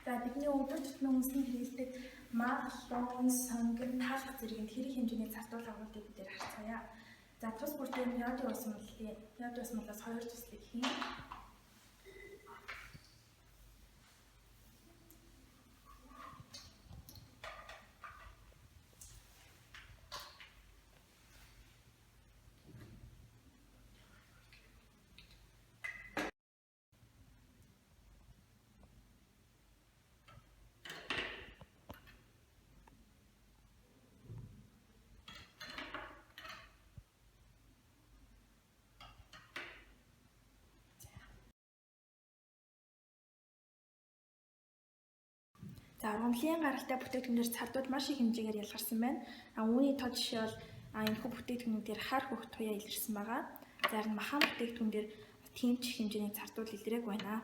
За бидний өдөр тутмын үндэсний хэрэглэдэг мах, луун, сонгон, таалах зэрэг хэрэг хэмжээний цартуул агуулгыг бид харцгаая. За тус бүртийн яодын ус мулаас 2 төслийг хийн. За ургамлын гаралтай бүтээгдэхүүнээр цардууд маш их хэмжээгээр ялгарсан байна. Үүний тод жишээ бол энэхүү бүтээгдэхүүнүүдээр хар хөх туяа илэрсэн байгаа. За харин махан бүтээгдэхүүнээр тийм ч хэмжээний цардууд илрээг байна.